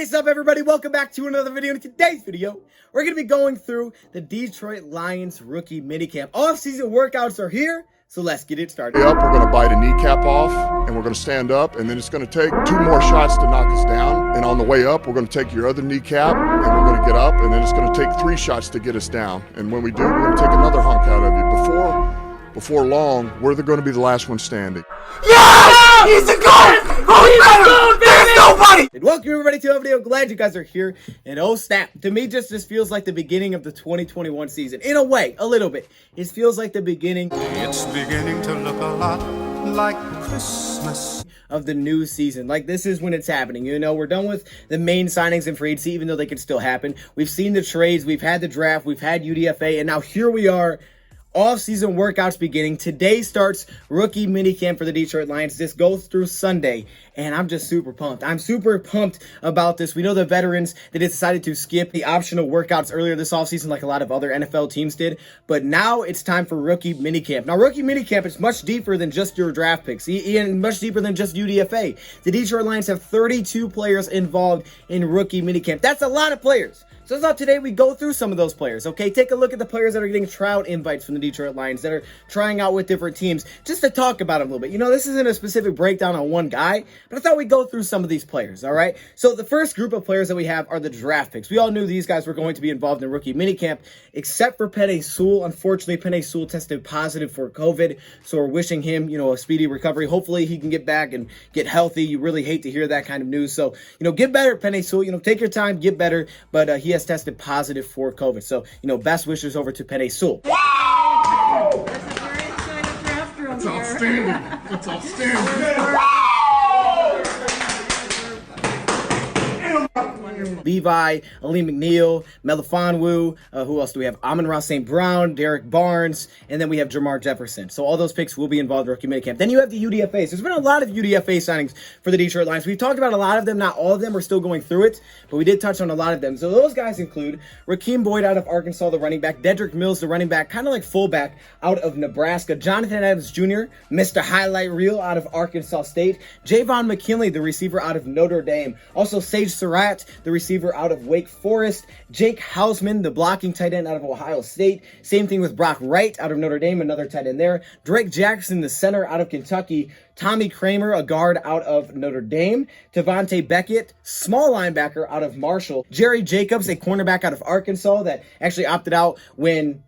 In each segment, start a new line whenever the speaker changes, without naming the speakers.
What is up, everybody? Welcome back to another video. In today's video, we're going to be going through the Detroit Lions rookie minicamp. Off-season workouts are here, so let's get it started.
We're going to bite a kneecap off, and we're going to stand up, and then it's going to take 2 more shots to knock us down. And on the way up, we're going to take your other kneecap, and we're going to get up, and then it's going to take 3 shots to get us down. And when we do, we're going to take another hunk out of you. Before long, we're going to be the last one standing.
Yeah! He's the GOAT! Oh, there's nobody! And welcome everybody to a video. Glad you guys are here. And oh snap, to me this feels like the beginning of the 2021 season. In a way, a little bit. It feels like the beginning.
It's beginning to look a lot like Christmas.
Of the new season. Like, this is when it's happening. You know, we're done with the main signings and free agency, even though they can still happen. We've seen the trades, we've had the draft, we've had UDFA, and now here we are. Off-season workouts beginning. Today starts rookie minicamp for the Detroit Lions. This goes through Sunday, and I'm just super pumped. I'm super pumped about this. We know the veterans, they decided to skip the optional workouts earlier this offseason like a lot of other NFL teams did, but now it's time for rookie minicamp. Now, rookie minicamp is much deeper than just your draft picks, and much deeper than just UDFA. The Detroit Lions have 32 players involved in rookie minicamp. That's a lot of players. So I thought today we go through some of those players, okay? Take a look at the players that are getting tryout invites from the Detroit Lions, that are trying out with different teams, just to talk about them a little bit. You know, this isn't a specific breakdown on one guy, but I thought we'd go through some of these players, all right? So the first group of players that we have are the draft picks. We all knew these guys were going to be involved in rookie minicamp, except for Penei Sewell. Unfortunately, Penei Sewell tested positive for COVID, so we're wishing him, you know, a speedy recovery. Hopefully he can get back and get healthy. You really hate to hear that kind of news. So, you know, get better, Penei Sewell. You know, take your time, get better, but he has tested positive for COVID. So, you know, best wishes over to Penei Sewell.
Wow! That's a very exciting draft room. That's
outstanding. That's outstanding.
Levi, Elaine Mcneill, Melo Fondue, who else do we have? Amon-Ra St. Brown, Derek Barnes, and then we have Jermar Jefferson. So all those picks will be involved in rookie minicamp. Then you have the UDFAs. There's been a lot of UDFA signings for the Detroit Lions. We've talked about a lot of them. Not all of them. We're still going through it, but we did touch on a lot of them. So those guys include Rakeem Boyd out of Arkansas, the running back, Dedrick Mills, the running back, kind of like fullback out of Nebraska, Jonathan Adams Jr., Mr. Highlight Reel out of Arkansas State, Javon McKinley, the receiver out of Notre Dame, also Sage Surratt, the receiver out of Wake Forest, Jake Hausman, the blocking tight end out of Ohio State, same thing with Brock Wright out of Notre Dame, another tight end there, Drake Jackson, the center out of Kentucky, Tommy Kramer, a guard out of Notre Dame, Devontae Beckett, small linebacker out of Marshall, Jerry Jacobs, a cornerback out of Arkansas that actually opted out when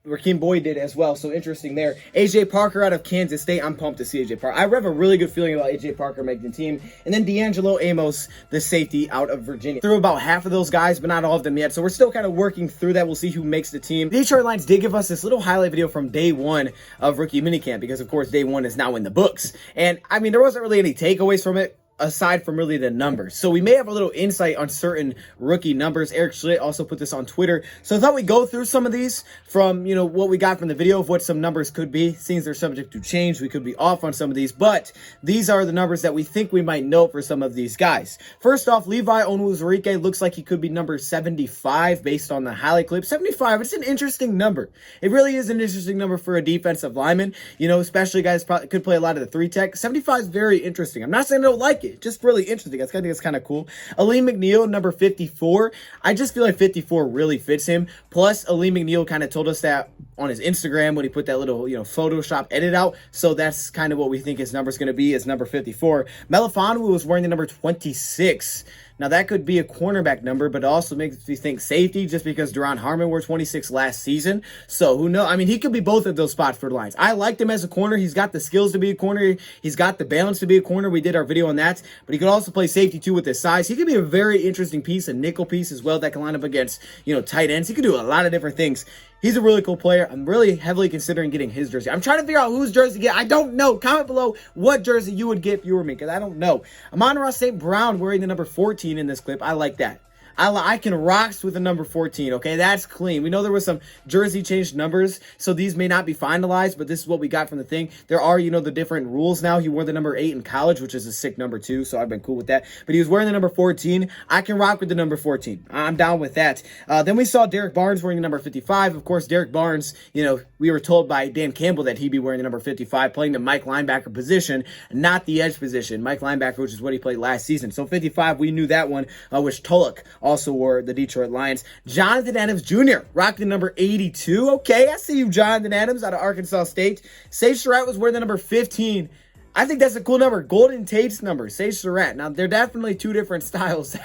Rakeem Boyd did as well, so interesting there. A.J. Parker out of Kansas State. I'm pumped to see A.J. Parker. I have a really good feeling about A.J. Parker making the team. And then D'Angelo Amos, the safety out of Virginia. Through about half of those guys, but not all of them yet, so we're still kind of working through that. We'll see who makes the team. The Detroit Lions did give us this little highlight video from day 1 of rookie minicamp, because of course day 1 is now in the books. And I mean, there wasn't really any takeaways from it, aside from really the numbers. So we may have a little insight on certain rookie numbers. Eric Schlitt also put this on Twitter. So I thought we'd go through some of these from, you know, what we got from the video of what some numbers could be. Seems they're subject to change. We could be off on some of these, but these are the numbers that we think we might know for some of these guys. First off, Levi Onwuzurike looks like he could be number 75 based on the highlight clip. 75, it's an interesting number. It really is an interesting number for a defensive lineman. You know, especially guys probably could play a lot of the 3-tech. 75 is very interesting. I'm not saying I don't like it. Just really interesting. I think it's kind of cool. Elaine Mcneill, number 54. I just feel like 54 really fits him. Plus, Elaine Mcneill kind of told us that on his Instagram when he put that little, you know, Photoshop edit out. So that's kind of what we think his number is going to be, is number 54. Melo Fondue was wearing the number 26. Now, that could be a cornerback number, but it also makes me think safety, just because Duron Harmon wore 26 last season. So, who knows? I mean, he could be both of those spots for the Lions. I liked him as a corner. He's got the skills to be a corner. He's got the balance to be a corner. We did our video on that. But he could also play safety, too, with his size. He could be a very interesting piece, a nickel piece as well, that can line up against, you know, tight ends. He could do a lot of different things. He's a really cool player. I'm really heavily considering getting his jersey. I'm trying to figure out whose jersey to get. I don't know. Comment below what jersey you would get if you were me, because I don't know. Amon-Ra St. Brown wearing the number 14 in this clip. I like that. I can rocks with the number 14, okay? That's clean. We know there was some jersey changed numbers, so these may not be finalized, but this is what we got from the thing. There are, the different rules now. He wore the number 8 in college, which is a sick number too, so I've been cool with that. But he was wearing the number 14. I can rock with the number 14. I'm down with that. Then we saw Derek Barnes wearing the number 55. Of course, Derek Barnes, we were told by Dan Campbell that he'd be wearing the number 55, playing the Mike linebacker position, not the edge position. Mike linebacker, which is what he played last season. So 55, we knew that one, which Tulloch also wore the Detroit Lions. Jonathan Adams Jr. rocking the number 82. Okay, I see you, Jonathan Adams, out of Arkansas State. Sage Surratt was wearing the number 15. I think that's a cool number. Golden Tate's number, Sage Surratt. Now, they're definitely two different styles.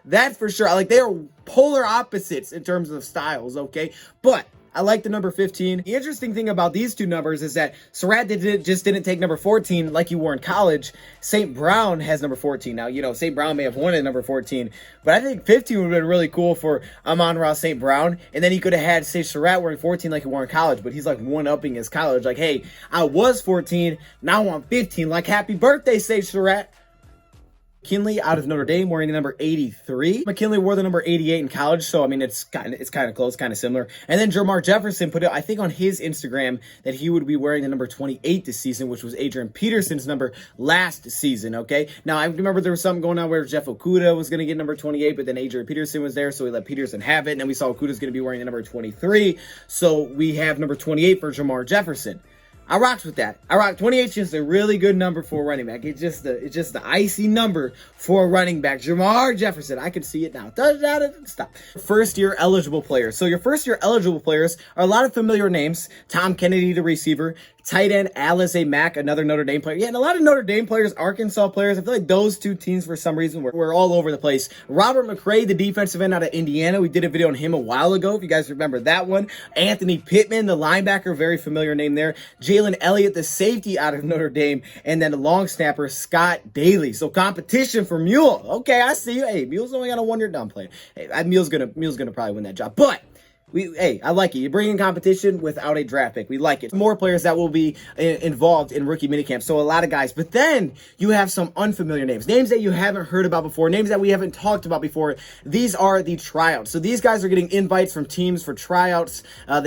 That's for sure. Like, they are polar opposites in terms of styles, okay? But I like the number 15. The interesting thing about these two numbers is that Surratt just didn't take number 14 like he wore in college. St. Brown has number 14. Now, St. Brown may have wanted number 14, but I think 15 would have been really cool for Amon-Ra St. Brown. And then he could have had Sage Surratt wearing 14 like he wore in college, but he's like one-upping his college. Like, hey, I was 14, now I'm 15. Like, happy birthday, Sage Surratt. McKinley out of Notre Dame wearing the number 83. McKinley wore the number 88 in college, so I mean it's kind of close, kind of similar. And then Jermar Jefferson put it, I think, on his Instagram that he would be wearing the number 28 this season, which was Adrian Peterson's number last season. Okay, now I remember there was something going on where Jeff Okudah was going to get number 28, but then Adrian Peterson was there, so we let Peterson have it. And then we saw Okudah's going to be wearing the number 23, so we have number 28 for Jermar Jefferson. I rocks with that. 28 is just a really good number for a running back. It's just the icy number for a running back. Jermar Jefferson. I can see it now. Stop. First year eligible players. So your first year eligible players are a lot of familiar names. Tom Kennedy, the receiver. Tight end Alize Mack, another Notre Dame player. Yeah, and a lot of Notre Dame players, Arkansas players. I feel like those two teams, for some reason, were all over the place. Robert Mcrae, the defensive end out of Indiana. We did a video on him a while ago, if you guys remember that one. Anthony Pittman, the linebacker, very familiar name there. Jalen Elliott, the safety out of Notre Dame. And then the long snapper, Scott Daly. So competition for Mule. Okay, I see you. Hey, Mule's only got a one-year done playing. Hey, Mule's gonna probably win that job. But I like it. You bring in competition without a draft pick. We like it. More players that will be involved in rookie minicamp. So a lot of guys. But then you have some unfamiliar names. Names that you haven't heard about before. Names that we haven't talked about before. These are the tryouts. So these guys are getting invites from teams for tryouts.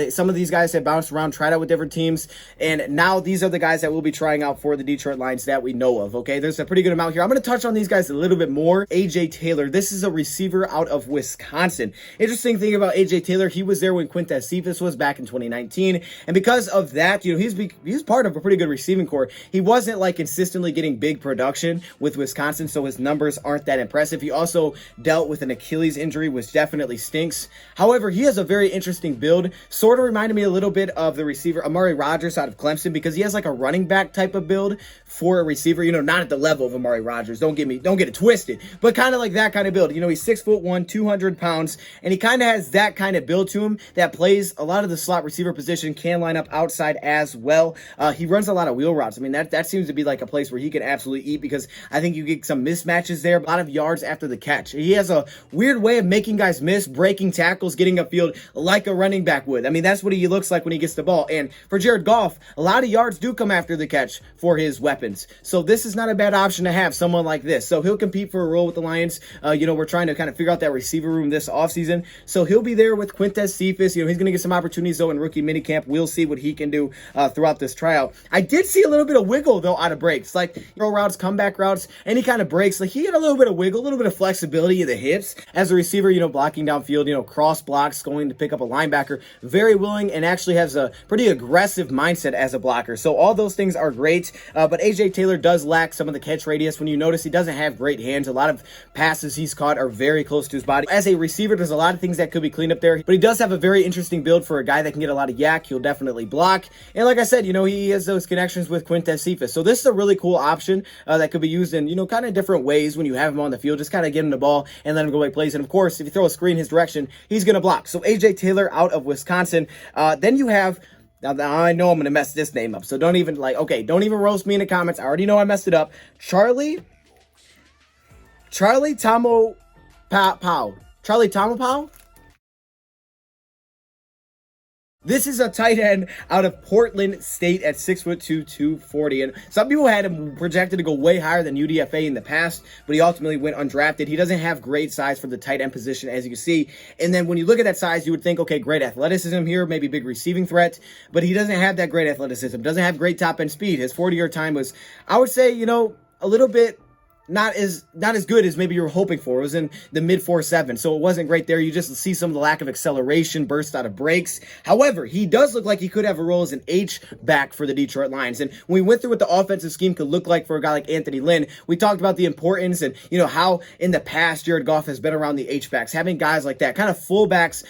Some of these guys have bounced around, tried out with different teams. And now these are the guys that will be trying out for the Detroit Lions that we know of. Okay, there's a pretty good amount here. I'm going to touch on these guys a little bit more. A.J. Taylor. This is a receiver out of Wisconsin. Interesting thing about A.J. Taylor, he was there when Quintez Cephas was back in 2019, and because of that, he's part of a pretty good receiving core. He wasn't like consistently getting big production with Wisconsin, so his numbers aren't that impressive. He also dealt with an Achilles injury, which definitely stinks. However, he has a very interesting build. Sort of reminded me a little bit of the receiver Amari Rodgers out of Clemson, because he has like a running back type of build for a receiver. Not at the level of Amari Rodgers. Don't get it twisted, but kind of like that kind of build. He's 6'1", 200 pounds, and he kind of has that kind of build to him that plays a lot of the slot receiver position, can line up outside as well. He runs a lot of wheel routes. I mean, that seems to be like a place where he can absolutely eat, because I think you get some mismatches there, a lot of yards after the catch. He has a weird way of making guys miss, breaking tackles, getting upfield like a running back would. I mean, that's what he looks like when he gets the ball. And for Jared Goff, a lot of yards do come after the catch for his weapons. So this is not a bad option to have someone like this. So he'll compete for a role with the Lions. We're trying to kind of figure out that receiver room this offseason. So he'll be there with Quintez Cephas. He's going to get some opportunities, though, in rookie minicamp. We'll see what he can do throughout this tryout. I did see a little bit of wiggle, though, out of breaks. Like throw routes, comeback routes, any kind of breaks. Like he had a little bit of wiggle, a little bit of flexibility in the hips. As a receiver, blocking downfield, cross blocks, going to pick up a linebacker. Very willing and actually has a pretty aggressive mindset as a blocker. So all those things are great. But A.J. Taylor does lack some of the catch radius. When you notice, he doesn't have great hands. A lot of passes he's caught are very close to his body. As a receiver, there's a lot of things that could be cleaned up there. But he does have a very interesting build for a guy that can get a lot of yak. He'll definitely block. And like I said, he has those connections with Quintez Cephas. So this is a really cool option that could be used in, kind of different ways when you have him on the field. Just kind of give him the ball and let him go make plays. And of course, if you throw a screen his direction, he's going to block. So A.J. Taylor out of Wisconsin. Then you have... Now, I know I'm going to mess this name up. So don't even roast me in the comments. I already know I messed it up. Charlie Tamopao. Charlie Tamopao? This is a tight end out of Portland State at 6'2", 240. And some people had him projected to go way higher than UDFA in the past, but he ultimately went undrafted. He doesn't have great size for the tight end position, as you can see. And then when you look at that size, you would think, okay, great athleticism here, maybe big receiving threat, but he doesn't have that great athleticism, doesn't have great top end speed. His 40-yard time was, I would say, a little bit not as good as maybe you were hoping for. It was in the mid 4.7, so it wasn't great there. You just see some of the lack of acceleration, burst out of breaks. However, he does look like he could have a role as an H-back for the Detroit Lions. And when we went through what the offensive scheme could look like for a guy like Anthony Lynn, we talked about the importance and, how in the past Jared Goff has been around the H-backs, having guys like that, kind of fullbacks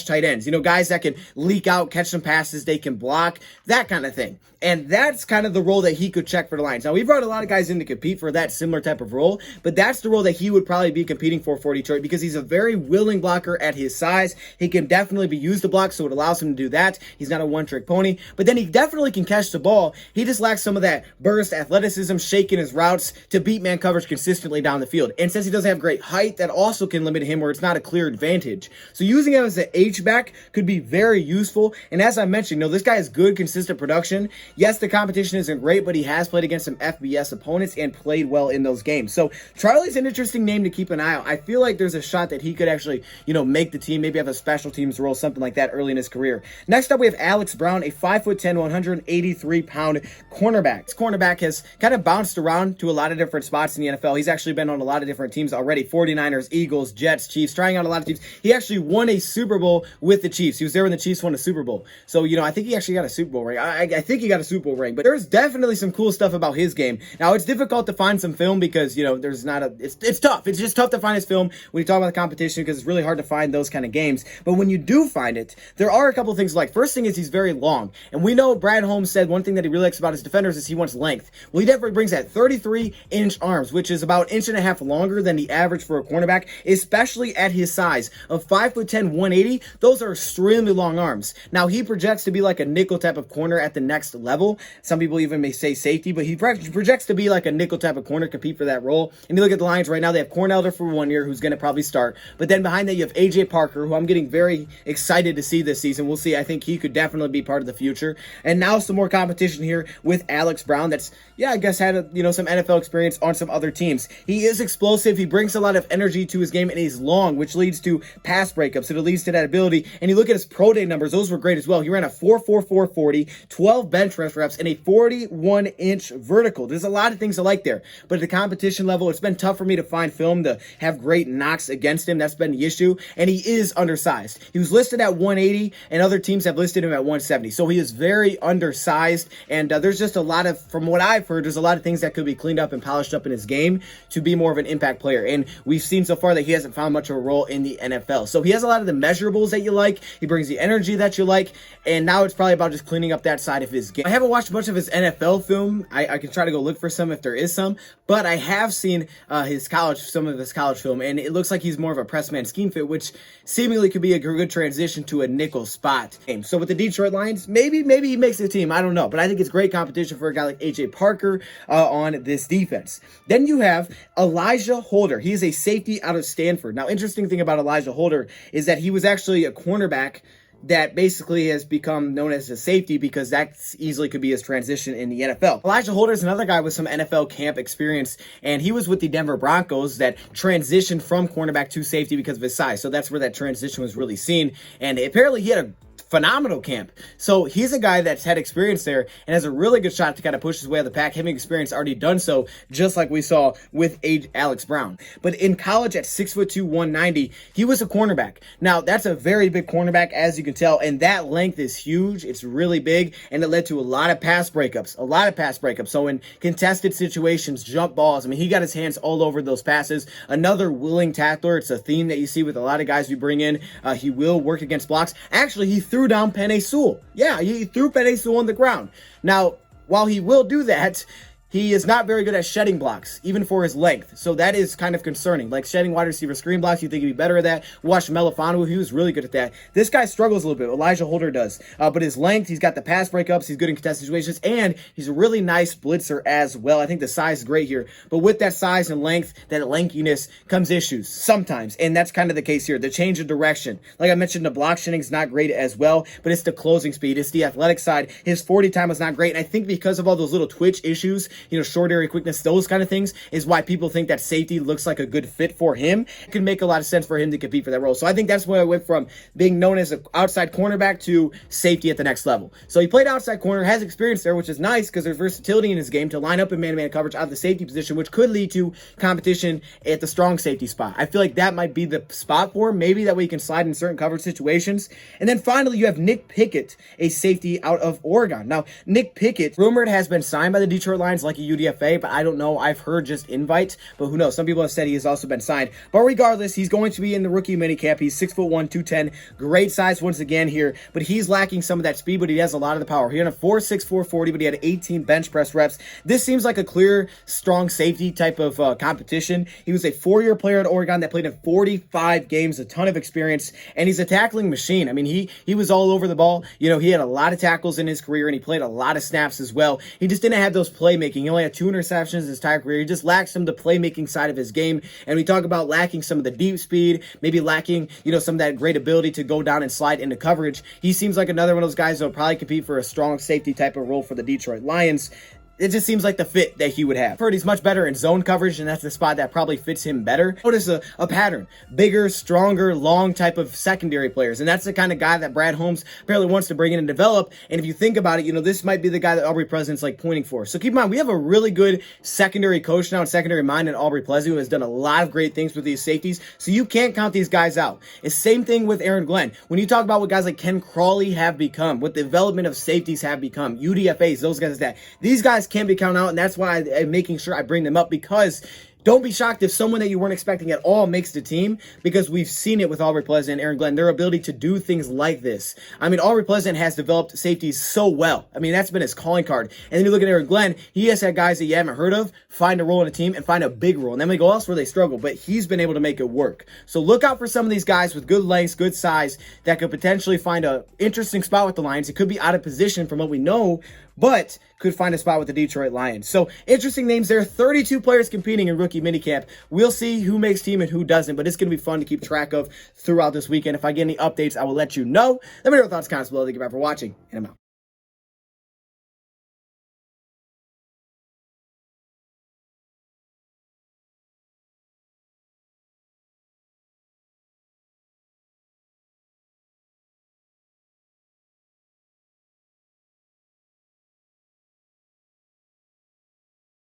/ tight ends, guys that can leak out, catch some passes, they can block, that kind of thing. And that's kind of the role that he could check for the Lions. Now, we brought a lot of guys in to compete for that similar type of role, but that's the role that he would probably be competing for Detroit because he's a very willing blocker at his size. He can definitely be used to block, so it allows him to do that. He's not a one-trick pony, but then he definitely can catch the ball. He just lacks some of that burst, athleticism, shaking his routes to beat man coverage consistently down the field. And since he doesn't have great height, that also can limit him where it's not a clear advantage. So using him as an H-back could be very useful. And as I mentioned, this guy has good, consistent production. Yes, the competition isn't great, but he has played against some FBS opponents and played well in those games. So Charlie's an interesting name to keep an eye on. I feel like there's a shot that he could actually, make the team, maybe have a special teams role, something like that early in his career. Next up, we have Alex Brown, a 5'10", 183-pound cornerback. This cornerback has kind of bounced around to a lot of different spots in the NFL. He's actually been on a lot of different teams already. 49ers, Eagles, Jets, Chiefs, trying out a lot of teams. He actually won a Super Bowl with the Chiefs. He was there when the Chiefs won a Super Bowl. So, I think he actually got a Super Bowl ring. I think he got a Super Bowl ring, but there's definitely some cool stuff about his game. Now, it's difficult to find some film because, there's not it's tough. It's just tough to find his film when you talk about the competition because it's really hard to find those kind of games. But when you do find it, there are a couple of things like, first thing is he's very long. And we know Brad Holmes said one thing that he really likes about his defenders is he wants length. Well, he definitely brings that 33-inch arms, which is about 1.5 inches longer than the average for a cornerback, especially at his size of 5'10", 180. Those are extremely long arms. Now, he projects to be like a nickel type of corner at the next level. Some people even may say safety, but he projects to be like a nickel type of corner, compete for that role. And you look at the Lions right now, they have Cornelder for 1 year, who's going to probably start. But then behind that, you have A.J. Parker, who I'm getting very excited to see this season. We'll see. I think he could definitely be part of the future. And now some more competition here with Alex Brown that's, I guess had some NFL experience on some other teams. He is explosive. He brings a lot of energy to his game, and he's long, which leads to pass breakups. So it leads to that ability. And you look at his pro day numbers. Those were great as well. He ran a 4.44 40, 12 bench press reps, and a 41-inch vertical. There's a lot of things I like there. But at the competition level, it's been tough for me to find film to have great knocks against him. That's been the issue. And he is undersized. He was listed at 180, and other teams have listed him at 170. So he is very undersized. And there's just a lot of, from what I've heard, there's a lot of things that could be cleaned up and polished up in his game to be more of an impact player. And we've seen so far that he hasn't found much of a role in the NFL. So he has a lot of the measurables that you like. He brings the energy that you like. And now it's probably about just cleaning up that side of his game. I haven't watched much of his NFL film. I can try to go look for some if there is some. But I have seen some of his college film, and it looks like he's more of a press man scheme fit, which seemingly could be a good transition to a nickel spot. So with the Detroit Lions, maybe he makes the team. I don't know, but I think it's great competition for a guy like A.J. Parker on this defense. Then you have Elijah Holder. He is a safety out of Stanford. Now, interesting thing about Elijah Holder is that he was actually a cornerback that basically has become known as a safety because that easily could be his transition in the NFL. Elijah Holder is another guy with some NFL camp experience, and he was with the Denver Broncos that transitioned from cornerback to safety because of his size. So that's where that transition was really seen. And apparently he had a phenomenal camp. So he's a guy that's had experience there and has a really good shot to kind of push his way out of the pack, having experience already done so, just like we saw with Alex Brown. But in college at 6'2", 190, he was a cornerback. Now, that's a very big cornerback, as you can tell, and that length is huge. It's really big, and it led to a lot of pass breakups. So in contested situations, jump balls, he got his hands all over those passes. Another willing tackler. It's a theme that you see with a lot of guys we bring in. He will work against blocks. Actually, he threw down Penei Sewell. Yeah, he threw Penei Sewell on the ground. Now, while he will do that, he is not very good at shedding blocks, even for his length. So that is kind of concerning. Like shedding wide receiver screen blocks, you think he'd be better at that. Watch Melo Fondue, he was really good at that. This guy struggles a little bit. Elijah Holder does. But his length, he's got the pass breakups, he's good in contested situations, and he's a really nice blitzer as well. I think the size is great here. But with that size and length, that lankiness, comes issues sometimes. And that's kind of the case here. The change of direction. Like I mentioned, the block shedding is not great as well, but it's the closing speed. It's the athletic side. His 40 time was not great. And I think because of all those little twitch issues, short area quickness, those kind of things, is why people think that safety looks like a good fit for him. It could make a lot of sense for him to compete for that role. So I think that's where I went from being known as an outside cornerback to safety at the next level. So he played outside corner, has experience there, which is nice because there's versatility in his game to line up in man-to-man coverage out of the safety position, which could lead to competition at the strong safety spot. I feel like that might be the spot for him. Maybe that way he can slide in certain coverage situations. And then finally, you have Nick Pickett, a safety out of Oregon. Now, Nick Pickett, rumored, has been signed by the Detroit Lions like a UDFA, but I don't know. I've heard just invite, but who knows? Some people have said he has also been signed. But regardless, he's going to be in the rookie minicamp. He's 6'1", 210, great size once again here, but he's lacking some of that speed, but he has a lot of the power. He had a 4.64 40, but he had 18 bench press reps. This seems like a clear, strong safety type of competition. He was a 4-year player at Oregon that played in 45 games, a ton of experience, and he's a tackling machine. I mean, he was all over the ball. He had a lot of tackles in his career, and he played a lot of snaps as well. He just didn't have those playmaking. He only had 2 interceptions in his entire career. He just lacked some of the playmaking side of his game, and we talk about lacking some of the deep speed, maybe lacking, some of that great ability to go down and slide into coverage. He seems like another one of those guys that will probably compete for a strong safety type of role for the Detroit Lions. It just seems like the fit that he would have. I've heard he's much better in zone coverage, and that's the spot that probably fits him better. Notice a pattern. Bigger, stronger, long type of secondary players. And that's the kind of guy that Brad Holmes apparently wants to bring in and develop. And if you think about it, this might be the guy that Aubrey Pleasant's like pointing for. So keep in mind, we have a really good secondary coach now and secondary mind in Aubrey Pleasant, who has done a lot of great things with these safeties. So you can't count these guys out. It's same thing with Aaron Glenn. When you talk about what guys like Ken Crawley have become, what the development of safeties have become, UDFAs, those guys that these guys can be counted out, and that's why I'm making sure I bring them up, because don't be shocked if someone that you weren't expecting at all makes the team, because we've seen it with Aubrey Pleasant and Aaron Glenn, their ability to do things like this. I mean, Aubrey Pleasant has developed safeties so well. I mean, that's been his calling card. And then you look at Aaron Glenn, he has had guys that you haven't heard of find a role in a team and find a big role. And then we go elsewhere, they struggle, but he's been able to make it work. So look out for some of these guys with good lengths, good size, that could potentially find an interesting spot with the Lions. It could be out of position from what we know, but could find a spot with the Detroit Lions. So interesting names there. 32 players competing in rookie minicamp. We'll see who makes team and who doesn't, but it's going to be fun to keep track of throughout this weekend. If I get any updates, I will let you know. Let me know your thoughts, comments below. Thank you for watching, and I'm out.